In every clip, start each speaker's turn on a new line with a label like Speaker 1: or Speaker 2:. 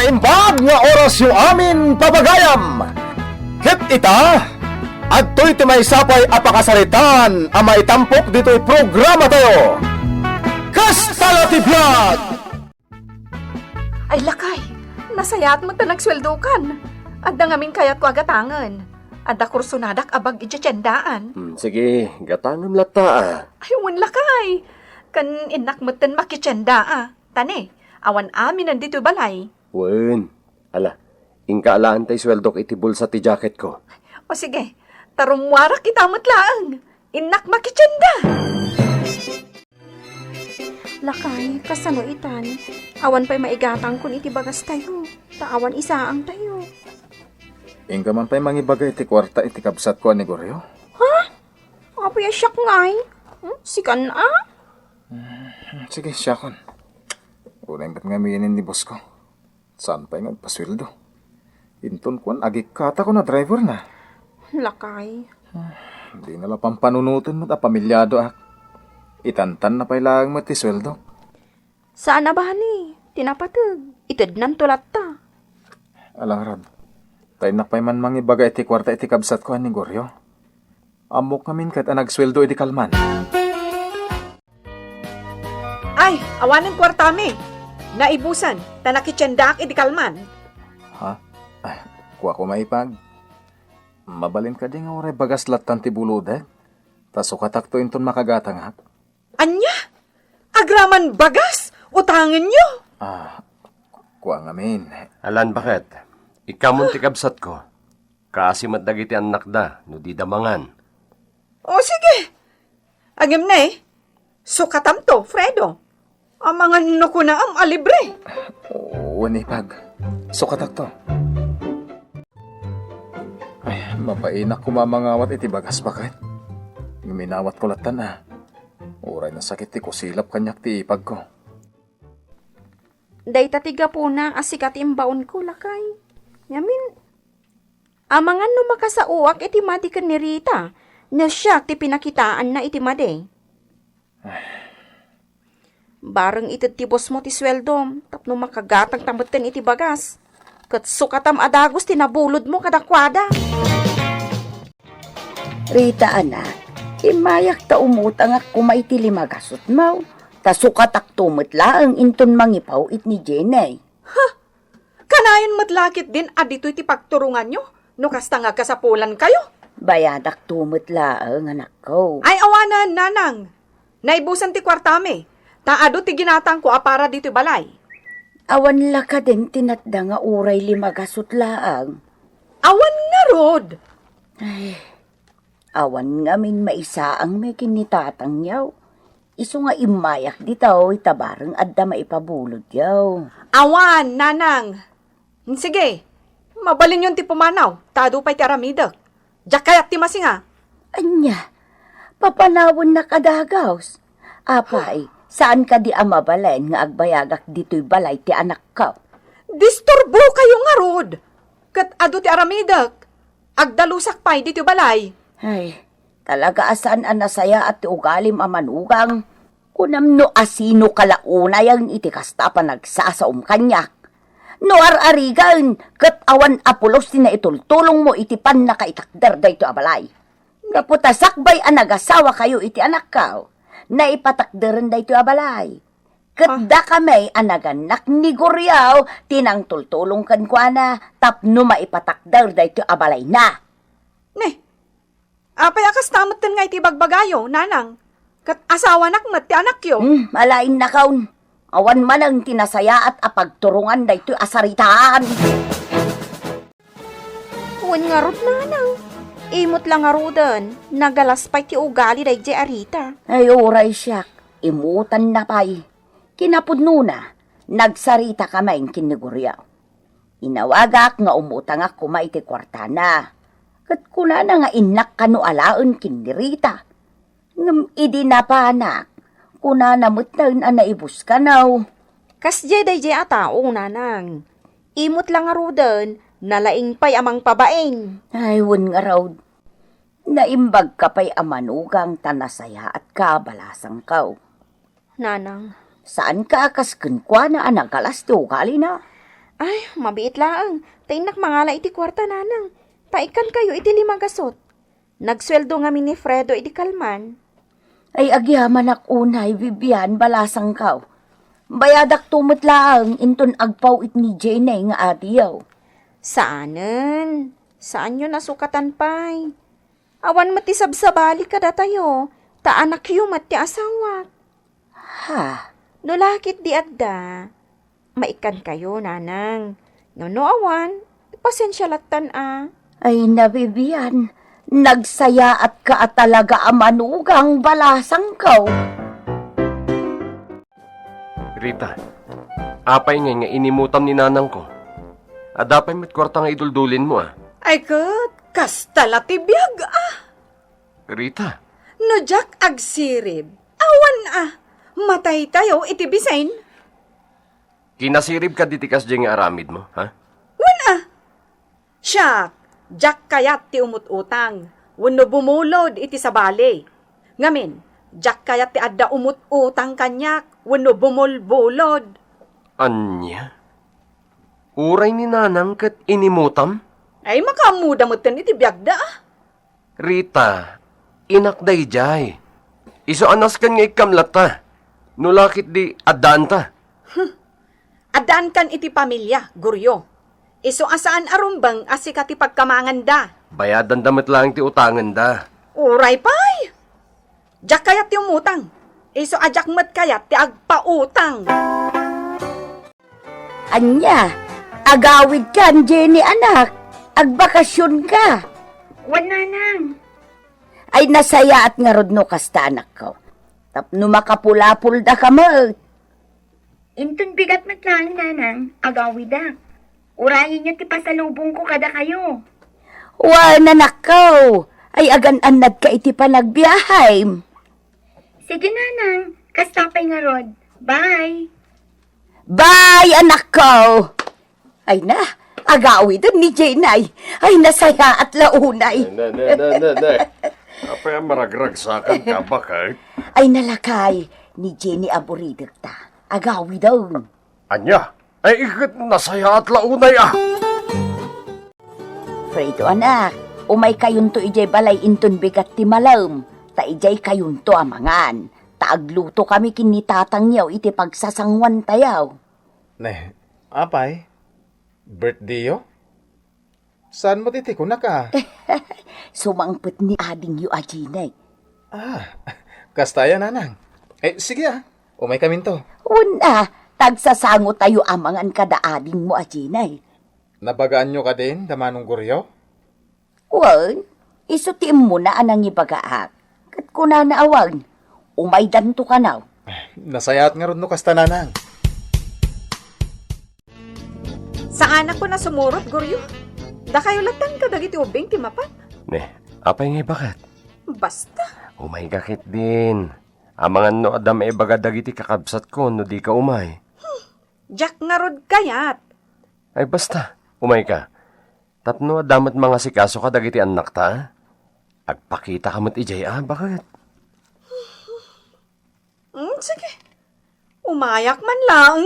Speaker 1: naimbag nga oras yung amin pabagayam. Hit ita, adto'y ti may sapay apakasaritan ang maitampok dito'y programa tayo. Kastala ti Vlog!
Speaker 2: Ay lakay, nasayat mo ta nagsweldukan. Adda ngamin kayat ko agatangan. Adda kursunadak abag itsyendaan.
Speaker 1: Sige, gatangam lata.
Speaker 2: Ayun lakay, kan inak mo tan makitsyenda. Tane, awan amin nandito balay.
Speaker 1: Wen, ala, ingkaalaan tayo sweldok iti bulsa ti jacket ko.
Speaker 2: O sige, tarumwara kita matlaang. Inak makitsyenda.
Speaker 3: Lakay, kasano itan? Awan pa'y maigatang kun iti bagas tayo. Taawan isaang tayo.
Speaker 1: Ingka man pa'y mangibagay iti kwarta iti kabsat ko ni Goryo.
Speaker 3: Ha? Apoy asyak ngay. Sikan a?
Speaker 1: Sige, siyakon. Unay ba't nga miyinin ni boss ko? Saan pa'y nagpasweldo? Inton ko agik kata ko na driver na.
Speaker 3: Lakay.
Speaker 1: Hindi na lang pampanunutin mo ta pamilyado ak. Itantan na pa'y lang mo ti sweldo.
Speaker 3: Saan na ba ni? Tinapatag. Itad nan tulat ta.
Speaker 1: Alang rad, tayo na pa'y man mangibagay iti kwarta iti kabsat ko ni Goryo. Amok kamin kat nagsweldo iti kalman.
Speaker 2: Ay, awanan kwartami. Naibusan, tanakitsyenda ak idikalman.
Speaker 1: Ha? Ay, kuha ko maipag. Mabalin ka din nga oray bagas latan ti buludag. Taso katakto inton makagatang ak.
Speaker 2: Anya? Agraman bagas? Utangin nyo?
Speaker 1: Kuha ngamin.
Speaker 4: Alan, bakit? Ikaw ti kabsat ko. Kasi matdagiti anak da, no di damangan.
Speaker 2: O sige. Agim na eh. Sukatam to, Fredo. Ang mga nuko na am alibre.
Speaker 1: Wanipag. Sukatak to. Ay, mapainak kumamangawat iti bagas bakit? Minawat ko latan Uray na sakit ti kusilap kanyak ti ipag ko.
Speaker 3: Day tatiga po na asikat imbaon ko, lakay. Yamin. Amangan no makasauak iti madi ka ni Rita. Na siya ti pinakitaan na iti madi. Barang itid ti boss mo ti sweldo. Tapno makagatang tamutin iti bagas. Kat sukatam adagos tinabulod mo kadakwada.
Speaker 5: Rita, anak, imayak ta umutang ak kumay ti limagasot mo. Tasukatak tumot laang inton mangipaw it ni Jenay.
Speaker 2: Kanayon matlakit din adito iti pagturungan nyo. No kasta nga kasapulan kayo.
Speaker 5: Bayadak tumot laang, anak ko.
Speaker 2: Ay awanan, nanang. Naibusan ti kwartame. Taado ti ginatang ko para dito balay.
Speaker 5: Awan la ka din tinatda nga uray limagasot laang.
Speaker 2: Awan nga rod.
Speaker 5: Awan nga min maisa ang may kinitatang yaw. Isu nga imayak ditaw itabarang adda maipabulod yaw.
Speaker 2: Awan, nanang. Sige, mabalin yun ti pumanaw. Tado pa'y ti aramidak. Diyak kaya't ti masinga.
Speaker 5: Anya, papanawon na kadagaws. Apay, saan ka di amabalain nga agbayagak dito'y balay ti anak ka?
Speaker 2: Disturbo kayo nga rod. Kat ado ti aramidak. Agdalusak pa'y dito balay.
Speaker 5: Ay, talaga asan ang nasaya at ti ugalim amanugang. Kunam no asino kalaunay ang itikasta pa nagsasaum kanyak. No ararigan, kat awan apulos ti na itultulong mo itipan na kaitakder da ito abalay. Naputasakbay ang nagasawa kayo iti anak ka. Naipatakderan da ito abalay. Kat da kami ang naganak ni Goryaw, tinang tultulong kan kwa na, tapno maipatakder da ito abalay na.
Speaker 2: Apay akas tamat din nga iti bagbagayo, nanang. Kat asawa nak mat ti anak yo.
Speaker 5: Malain na kaun. Awan man ang tinasaya at apagturungan da ito'y asaritaan.
Speaker 3: Huwag nga rod, nanang. Imot lang nga rodan. Nagalaspay ti ugali day di arita.
Speaker 5: Ay, oray siyak. Imutan na pa'y. Kinapudno na. Nagsarita kamay kiniguryaw. Inawagak nga umutang ako maiti kwartana. Kat kuna na nga inak kanu alaon kinirita. Ngam idi na pa anak. Kuna namutan ang naibus ka naw.
Speaker 3: Kas day di atao, nanang. Imot lang nga rodan. Nalaing pa'y amang pabain.
Speaker 5: Ay, wun nga raw. Naimbag ka pa'y amanugang tanasaya at kabalasang kaw.
Speaker 3: Nanang.
Speaker 5: Saan ka akas kunkwa na anagalas ti ugali na?
Speaker 3: Ay, mabiit laang. Tainak mangala iti kwarta nanang. Taikan kayo iti 5 gasot. Nagsweldo nga ni Fredo iti kalman.
Speaker 5: Ay agyaman ak unay, Vivian, balasang kaw. Bayadak tumot lang, inton agpaw it ni Jane nga adiyaw.
Speaker 3: Saanen? Saan nyo nasukatan pay? Awan mati sabsabali ka datayo. Ta anak yu mati asawak.
Speaker 5: Ha?
Speaker 3: No lakit di adda. Maikan kayo, nanang. No awan, pasensya latan
Speaker 5: Ay na, Vivian, nagsaya at ka at talaga amanugang balasang kaw.
Speaker 4: Rita, apay nga inimutam ni nanang ko. Adapay met kwarta nga iduldulin mo
Speaker 2: Ay kat, kastala ti biyag
Speaker 4: Rita,
Speaker 2: No jak agsirib. Awan matay tayo iti bisain.
Speaker 4: kinasirib ka ditikas dyan nga aramid mo, ha?
Speaker 2: Siya, jak kayat ti umut-utang. Wano bumulod iti sabali. Ngamin, jak kayat ti adda umut-utang kanyak. Wano bumulbulod.
Speaker 4: Anya? Uray ni nanang kat inimutam?
Speaker 2: Ay makamuda mo iti biyagda
Speaker 4: Rita, inakday jay. Iso anas kan nga ikamlata. Nulakit di adanta.
Speaker 2: Adan kan iti pamilya, guryo. Iso asaan arumbang asika ti pagkamanganda.
Speaker 4: Bayadan damit lang ti utangan da.
Speaker 2: Uray pay. Jak kayat ti umutang. Iso ajak mat kayat ti agpautang.
Speaker 5: Anya, agawid ka, Jenny anak. Agbakasyon ka.
Speaker 3: Wala nang.
Speaker 5: Ay nasaya at nga rodno kasta anak ko. Tapno makapulapul da ka mo.
Speaker 6: Intun bigat matlang, nanang, agawida. Urayin nyo ti pasalubong ko kada kayo.
Speaker 5: Wa nanak ko. Ay agan-anad ka iti panagbiyahay.
Speaker 6: Sige, nanang, kastapay nga rod. Bye!
Speaker 5: Bye, anak ko! Ay na, agawid ni Jenay. Ay nasaya at launay.
Speaker 4: Apa yung maragragsakan ka ba kahit?
Speaker 5: Ay nalakay ni Jenny aburidag ta. Agawid daw.
Speaker 4: Anya? Ay ikit nasaya at launay
Speaker 5: Fredo anak, umay kayon to ijay balay inton bigat ti malam. Ta ijay kayon to amangan. Taagluto kami kinitatang yaw iti pagsasangwan tayaw.
Speaker 7: Ne, apay? Birthday yo? Saan mo titiko na ka?
Speaker 5: Sumangpet ni ading yu ajinay.
Speaker 7: Kastaya nanang. Sige umay kami to.
Speaker 5: Una, tagsasango tayo amangan kada ading mo ajinay.
Speaker 7: Nabagaan nyo ka din, damanong guryo?
Speaker 5: Wan, isutim mo na anang ibagaak. Kat kuna na awag, umay danto ka naw.
Speaker 7: Nasayat nga ron no kasta nanang.
Speaker 2: Saan ako na sumurot, guryo? Da kayo latan ka dagiti ubing ti mapan.
Speaker 4: Ne, apay nga bakat?
Speaker 2: Basta.
Speaker 4: Umay kakit din. Amangan no adam e bagadag iti kakabsat ko no di ka umay.
Speaker 2: Jak nga rod kayat.
Speaker 4: Ay basta, umay ka. Tapno adamat mga sikaso ka dagiti anak ta. Agpakita ka mo't ijay bakit?
Speaker 2: Sige. Umayak man lang.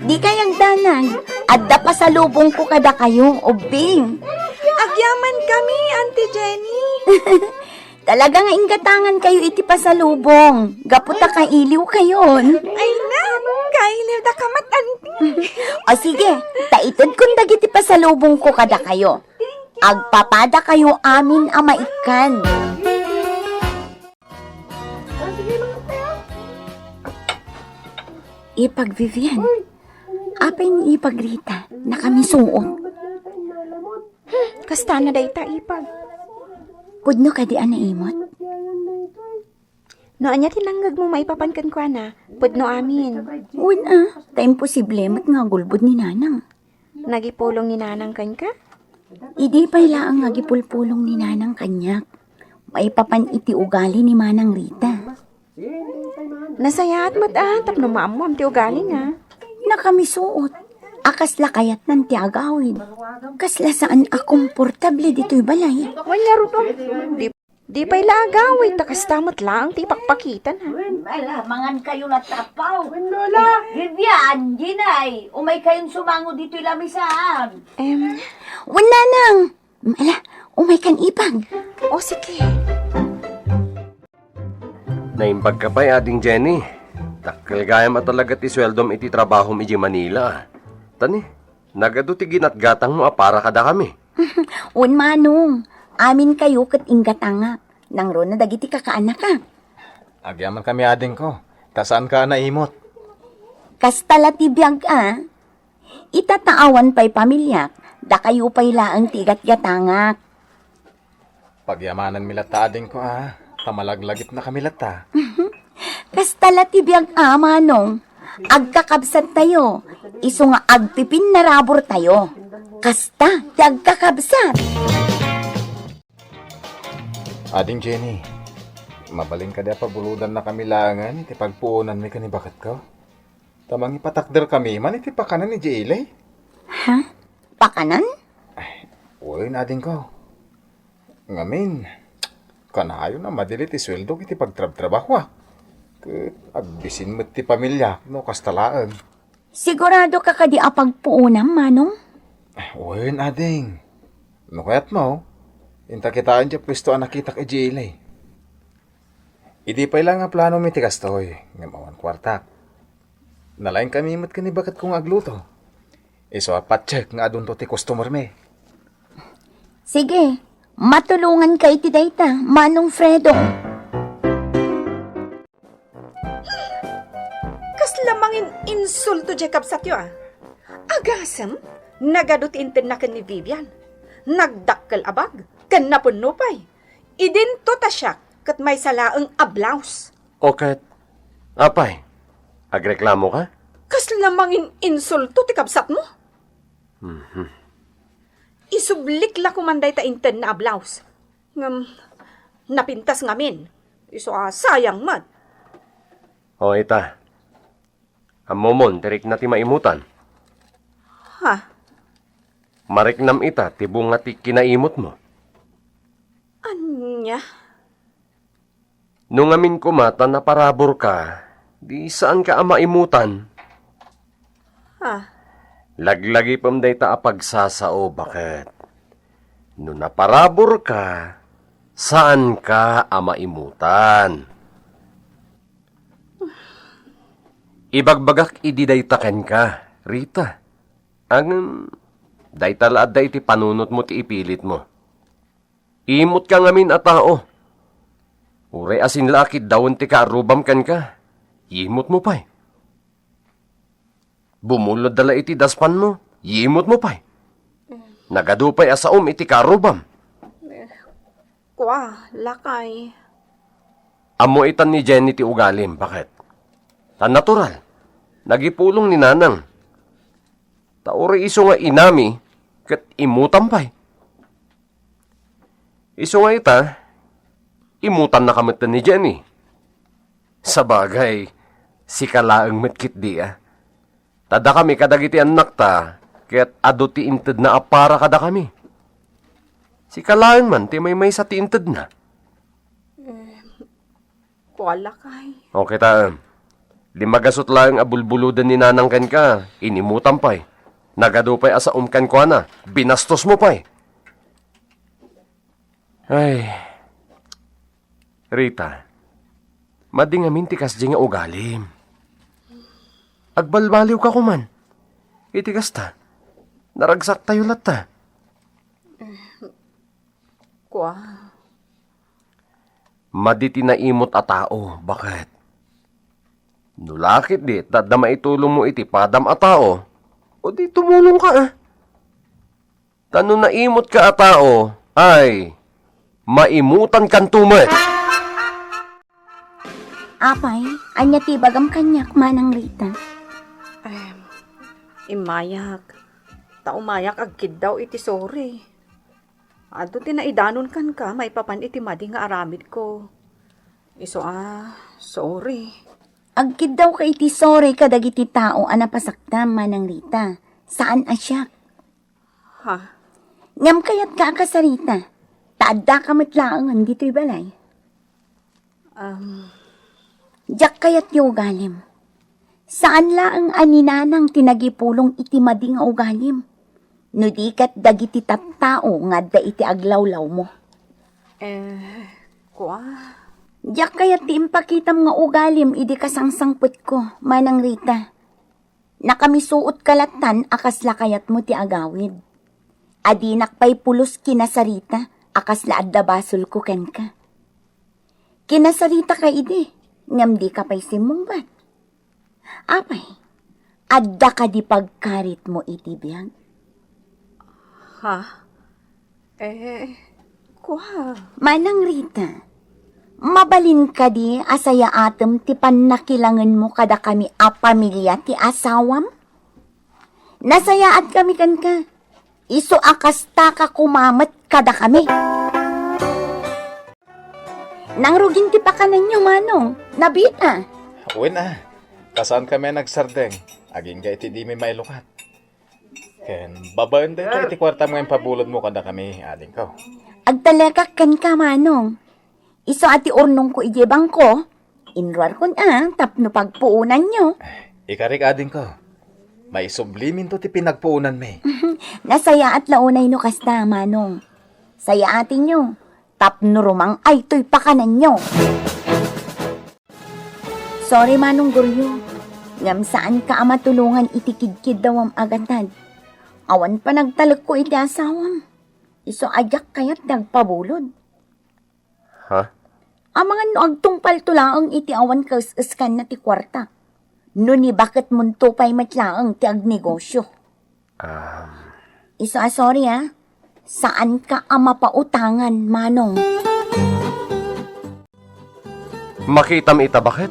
Speaker 5: Di kayang danang, adda pa sa lubong ko kada kayong ubing.
Speaker 2: Agyaman kami, Auntie Jenny.
Speaker 5: Talaga nga inggatangan kayo iti pasalubong. Gaputa ka iliw kayon.
Speaker 2: Ay na, kailiw da kamat, Auntie.
Speaker 5: O sige, taitod kung dagiti pasalubong ko kada kayo. Agpapada kayo amin amaikan. Ipag Vivian, apay ni ipag Rita na kami suot.
Speaker 3: Kasta na dayta ipag.
Speaker 5: Pudno ka di ana imot.
Speaker 3: No anya tinanggag mo maipapankan kwa na. Pudno amin.
Speaker 5: Una, ta imposible mat nga gulbod ni nanang.
Speaker 3: Nagipulong ni nanang kan ka?
Speaker 5: Idi pa ila ang agipulpulong ni nanang kanyak. Maipapan iti ugali ni manang Rita.
Speaker 3: Nasaya at tapno maamuam ti ugali nga.
Speaker 5: Na kami suot. Akas lakayat ng tiagawid. Kasla saan akomportable dito'y balay.
Speaker 3: Wanya ruto. Di Di pa'y lagaway, takastamot lang, ti pakpakitan ha.
Speaker 5: Malamangan kayo na tapaw. Lola! Vivian, Ginay, umay kayong sumango dito lamisaan. Wala nang. Mala, umay kan ipag.
Speaker 3: O sige.
Speaker 4: Naimbag ka pa'y ading Jenny. Takal gaya matalaga ti sweldom iti trabaho iji Manila. Tani, nagado ti ginatgatang mo para kada kami.
Speaker 5: Un manong, amin kayo kat ingatanga. Nang ro na dagiti kakaanak ka.
Speaker 7: Agyaman kami ading ko. Tasaan ka naimot?
Speaker 5: Kastala ti biyag itataawan pa'y pamilya. Da kayo pa'y laang tigat-gatangak.
Speaker 7: Pagyamanan milata ading ko Tamalaglagit na kami lata.
Speaker 5: Kastala ti biyag manong. Agkakabsat tayo. Iso nga agpipin na rabor tayo. Kasta ti agkakabsat.
Speaker 7: Ading Jenny, mabaling ka da pabuludan na kami langan, iti pagpuunan mi kanibakat ko. Tamang ipatakder kami, man iti pakanan ni Jilay.
Speaker 5: Ha? Pakanan?
Speaker 7: Uy, ading ko. Ngamin, kanayo na madilit isweldo iti pagtrab-trabaho agbisin mo ti pamilya, no kastalaan.
Speaker 5: Sigurado ka kadi apagpuunam, manong?
Speaker 7: Uy, ading. No kayat mo, inta kitaan dya pwesto anakitak e Jilay. Idi pa ilang nga plano mi tikas toy, nga mawan kwartak. Nalain kami imot kanibakat kong agluto. Iso apat-check nga adun to ti customer me.
Speaker 5: Sige, matulungan ka iti dayta, manong Fredo.
Speaker 2: Kas lamangin insulto Jacob satyo Agasam, nagadot inten na kan ni Vivian. Nagdakkel abag, kan napunupay. Idinto ta siya, kat may salaang ablaus.
Speaker 4: Okay. Apay, agreklamo ka?
Speaker 2: Kas lamangin insulto ti kabsat mo. Isublik la kumanday ta inten na ablaus. Napintas ngamin. Iso sayang mat.
Speaker 4: O ita, amomon, tirik na ti maimutan.
Speaker 2: Ha?
Speaker 4: Mariknam ita, tibong nga ti kinaimot mo.
Speaker 2: Anya?
Speaker 4: Nung amin kumata na parabor ka, di saan ka maimutan?
Speaker 2: Ha?
Speaker 4: Laglagi pam day ta apagsasao, bakit? No naparabor ka, saan ka maimutan? Ibagbagak ididaytaken ka, Rita. Ang daytalaad day ti panunot mo ti ipilit mo. Imot ka ngamin a tao. Uray asin lakit dawon ti karubam kan ka. Imot mo pa'y. Bumulod dala iti daspan mo, yimot mo pa'y. Nagadupay asaom iti karubam.
Speaker 2: Kwa, lakay.
Speaker 4: Amo itan ni Jenny ti ugalim, bakit? Tan natural, nagipulong ni nanang. Tauri iso nga inami, kat imutan pa'y. Iso nga ita, imutan na kamit ni Jenny. Sabagay, si kalaang metkit di Tada kami kadagiti anak ta, kaya't ado ti inted na apara kada kami. Si kalaang man, ti may sa ti inted na.
Speaker 2: Kwa, lakay.
Speaker 4: Okay ta, limagasot lang abulbuludan ni nanang ken ka, inimutan pa'y. Nagado pa'y asa umkan ko na, binastos mo pa'y. Ay, Rita, madingamin ti kasdi nga ugalim. Agbalbaliw ka kuman. Itigas ta. Naragsak tayo lata.
Speaker 2: Kwa.
Speaker 4: Maditi na imot a tao. Bakit? Nulakit di, tadda maitulong mo iti padam a tao. O di tumulong ka Tano na imot ka a tao, ay maimutan kan tumet.
Speaker 5: Apay, anya ti bagam kanyak manang Rita.
Speaker 2: Imayak. Taumayak agkid daw iti sorry. Ado tinaidanon kan ka, may papan iti madi nga aramid ko. Iso sorry.
Speaker 5: Agkid daw ka iti sore kadagiti tao anapasaktam manang Rita. Saan asyak?
Speaker 2: Ha?
Speaker 5: Ngam kayat ka akasarita. Taada ka matlaangan dito'y balay. Diyak kayat yu ugalim. Saan laang aninanang tinagipulong iti mading nga ugalim? No di kat dagiti tattao nga da iti aglawlaw mo.
Speaker 3: Kwa?
Speaker 5: Diyak kayat ti impakitam nga ugalim idi kasangsangput ko, Manang Rita. Nakamisuot kalatan akas lakayat mo ti agawid. Adinak pa'y pulos kinasarita akas laad da basol ko ken ka. Kinasarita ka idi, ngam di ka pa'y simungbat. Apay, adda ka di pagkarit mo iti biyag.
Speaker 3: Ha? Kwa?
Speaker 5: Manang Rita, mabalin ka di asaya atem ti pannakilangan mo kada kami a pamilya ti asawam? Nasayaat kami kan ka. Iso akas ta ka kumamat kada kami. Nang rugin ti pakanan nyo, Manong. Nabita.
Speaker 7: Uwi na. Kasaan kami nagsardeng. Aging ga iti di may mailukat. Ken, babaen din ka iti kwarta mo yung pabulod mo kada kami, ading ko.
Speaker 5: Agtalekak kan ka, Manong. Iso ati urnong ko ijebang ko. Inruar kun tapno pagpuunan nyo.
Speaker 7: Ikarik ading ko. May sublimin to ti pinagpuunan may.
Speaker 5: Nasaya at launay no kasta, Manong. Saya atin nyo. Tapno rumang ay to'y pakanan nyo. Sorry, Manong Guryo. Ngam saan ka ama tulungan itikidkid dawam agatad. Awan pa nagtalag ko iti asawam. Iso ajak kayat nagpabulod.
Speaker 4: Ha?
Speaker 5: Amangan no agtungpal tulaang iti awan kauskan na ti kwarta. No ni bakit munto pa'y matlaang ti agnegosyo. Iso sorry Saan ka ama pautangan, Manong?
Speaker 4: Makitam ita bakit?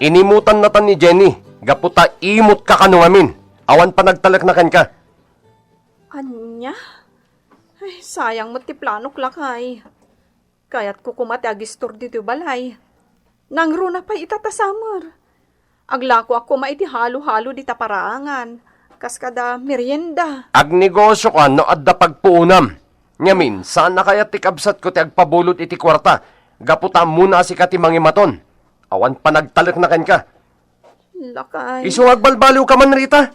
Speaker 4: Inimutan natan ni Jenny. Gaputa imot ka kanungamin. Awan pa nagtalak na kan ka.
Speaker 3: Anya? Ay, sayang mo ti planok lakay. Kaya't kukumati agistor dito balay. Nangro na pa itatasamar. Aglako ako maiti halo-halo di taparaangan. Kaskada merienda.
Speaker 4: Agnegosyo ka no adda pagpuunam. Ngamin, saan na kaya tikabsat ko ti agpabulot iti kwarta? Gaputa muna si kati mangimaton. Awan pa nagtalak na kan ka.
Speaker 3: Lakay.
Speaker 4: Iso agbalbaliw ka man, Rita.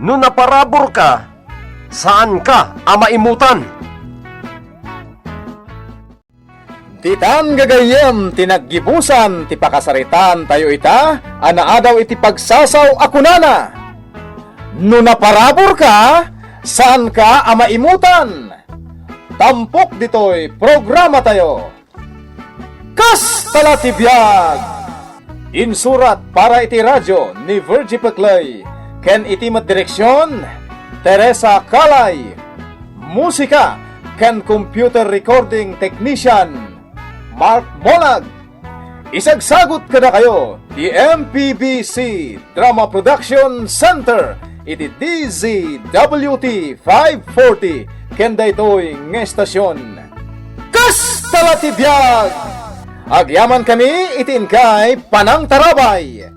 Speaker 4: No naparabor ka, saan ka amaimutan?
Speaker 1: Titan gagayem tinaggibusan ti pakasaritan tayo ita, anaadaw iti pagsasaw akunana. No naparabor ka, saan ka amaimutan? Tampok ditoy programa tayo. Kas talatibiyag! Insurat para iti radyo ni Virgie Peclay, ken iti direksyon Teresa Calay. Musika ken computer recording technician Mark Molag. Isagsagot kada kayo di MPBC Drama Production Center iti DZWT 540 ken daytoy nga estasyon. Kas talatibiyag! Agyaman kami itin kay Panang Tarabay.